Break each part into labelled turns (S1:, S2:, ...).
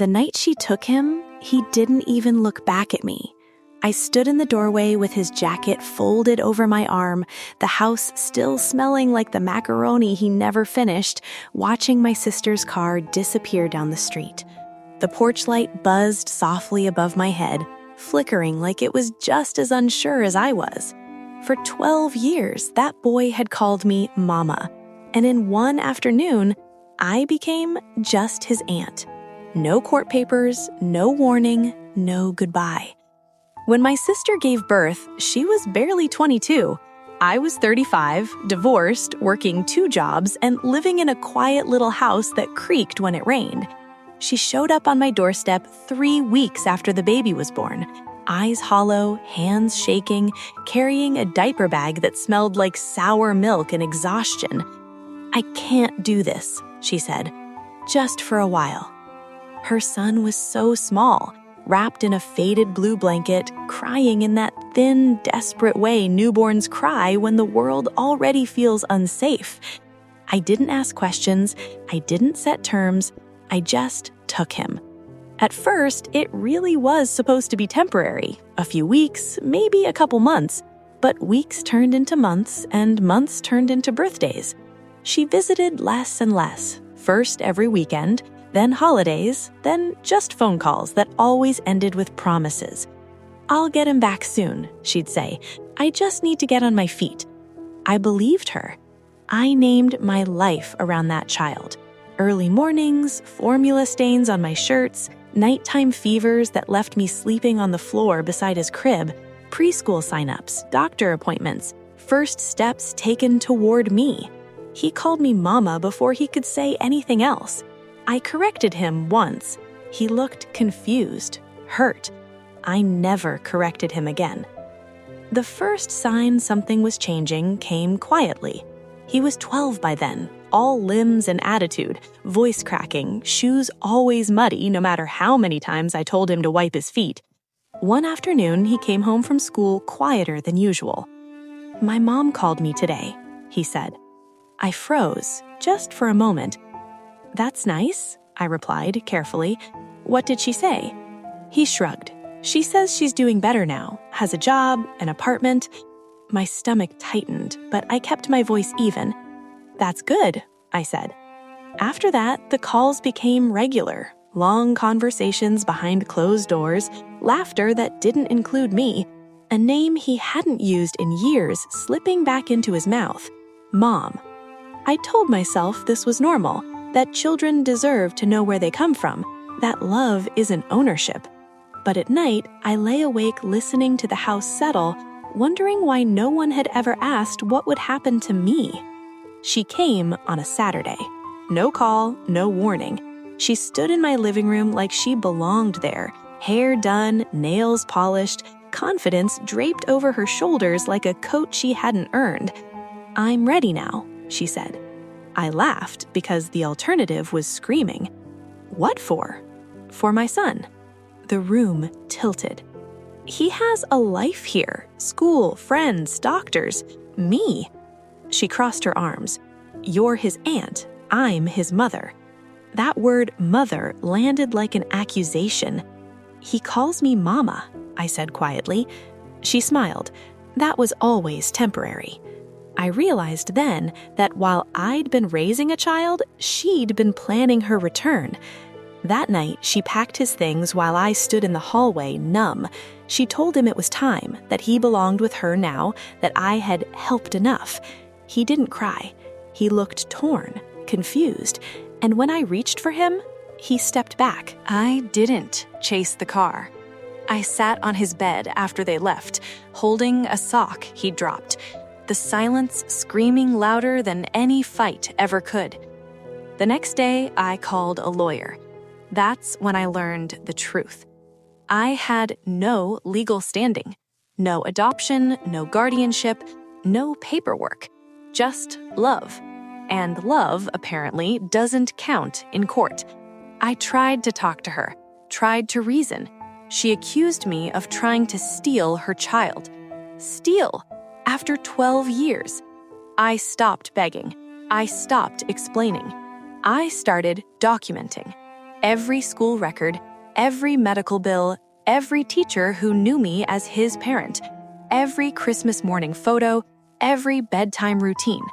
S1: The night she took him, he didn't even look back at me. I stood in the doorway with his jacket folded over my arm, the house still smelling like the macaroni he never finished, watching my sister's car disappear down the street. The porch light buzzed softly above my head, flickering like it was just as unsure as I was. For 12 years, that boy had called me Mama, and in one afternoon, I became just his aunt. No court papers, no warning, no goodbye. When my sister gave birth, she was barely 22. I was 35, divorced, working 2 jobs, and living in a quiet little house that creaked when it rained. She showed up on my doorstep 3 weeks after the baby was born, eyes hollow, hands shaking, carrying a diaper bag that smelled like sour milk and exhaustion. "I can't do this," she said, "just for a while." Her son was so small, wrapped in a faded blue blanket, crying in that thin, desperate way newborns cry when the world already feels unsafe. I didn't ask questions, I didn't set terms, I just took him. At first, it really was supposed to be temporary, a few weeks, maybe a couple months, but weeks turned into months and months turned into birthdays. She visited less and less, first every weekend, then holidays, then just phone calls that always ended with promises. "I'll get him back soon," she'd say. "I just need to get on my feet." I believed her. I named my life around that child. Early mornings, formula stains on my shirts, nighttime fevers that left me sleeping on the floor beside his crib, preschool signups, doctor appointments, first steps taken toward me. He called me Mama before he could say anything else. I corrected him once. He looked confused, hurt. I never corrected him again. The first sign something was changing came quietly. He was 12 by then, all limbs and attitude, voice cracking, shoes always muddy no matter how many times I told him to wipe his feet. One afternoon, he came home from school quieter than usual. "My mom called me today," he said. I froze, just for a moment. "That's nice," I replied carefully. "What did she say?" He shrugged. "She says she's doing better now, has a job, an apartment." My stomach tightened, but I kept my voice even. "That's good," I said. After that, the calls became regular, long conversations behind closed doors, laughter that didn't include me, a name he hadn't used in years slipping back into his mouth, Mom. I told myself this was normal, that children deserve to know where they come from, that love isn't ownership. But at night, I lay awake listening to the house settle, wondering why no one had ever asked what would happen to me. She came on a Saturday. No call, no warning. She stood in my living room like she belonged there, hair done, nails polished, confidence draped over her shoulders like a coat she hadn't earned. "I'm ready now," she said. I laughed because the alternative was screaming. "What for?" "For my son." The room tilted. "He has a life here, school, friends, doctors, me." She crossed her arms. "You're his aunt, I'm his mother." That word mother landed like an accusation. "He calls me Mama," I said quietly. She smiled. That was always temporary. I realized then that while I'd been raising a child, she'd been planning her return. That night, she packed his things while I stood in the hallway, numb. She told him it was time, that he belonged with her now, that I had helped enough. He didn't cry. He looked torn, confused, and when I reached for him, he stepped back. I didn't chase the car. I sat on his bed after they left, holding a sock he'd dropped. The silence screaming louder than any fight ever could. The next day, I called a lawyer. That's when I learned the truth. I had no legal standing, no adoption, no guardianship, no paperwork, just love. And love, apparently, doesn't count in court. I tried to talk to her, tried to reason. She accused me of trying to steal her child. Steal! After 12 years. I stopped begging. I stopped explaining. I started documenting. Every school record, every medical bill, every teacher who knew me as his parent, every Christmas morning photo, every bedtime routine.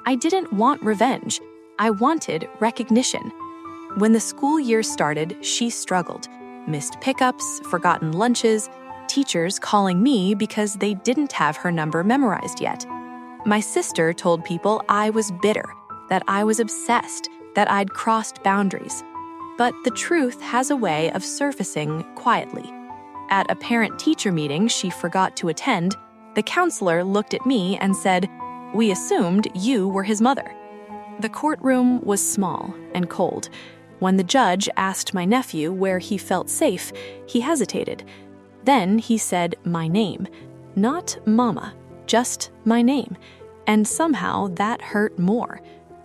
S1: I didn't want revenge. I wanted recognition. When the school year started, she struggled. Missed pickups, forgotten lunches, teachers calling me because they didn't have her number memorized yet. My sister told people I was bitter, that I was obsessed, that I'd crossed boundaries. But the truth has a way of surfacing quietly. At a parent-teacher meeting she forgot to attend, the counselor looked at me and said, "We assumed you were his mother." The courtroom was small and cold. When the judge asked my nephew where he felt safe, he hesitated. Then he said my name, not Mama, just my name. And somehow that hurt more.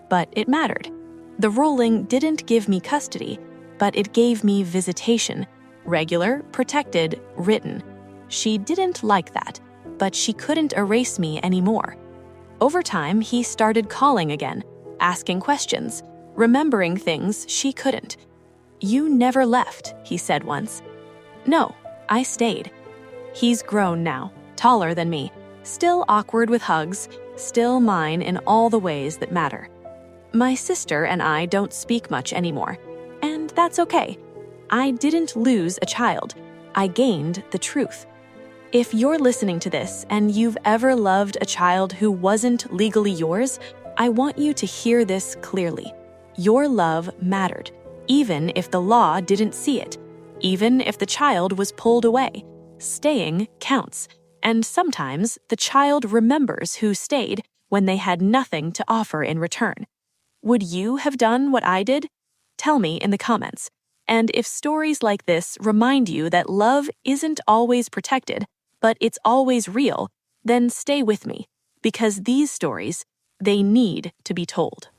S1: But it mattered. The ruling didn't give me custody, but it gave me visitation. Regular, protected, written. She didn't like that, but she couldn't erase me anymore. Over time, he started calling again, asking questions, remembering things she couldn't. "You never left," he said once. No, I stayed. He's grown now, taller than me, still awkward with hugs, still mine in all the ways that matter. My sister and I don't speak much anymore, and that's okay. I didn't lose a child. I gained the truth. If you're listening to this and you've ever loved a child who wasn't legally yours, I want you to hear this clearly. Your love mattered, even if the law didn't see it, even if the child was pulled away. Staying counts, and sometimes the child remembers who stayed when they had nothing to offer in return. Would you have done what I did? Tell me in the comments. And if stories like this remind you that love isn't always protected, but it's always real, then stay with me, because these stories, they need to be told.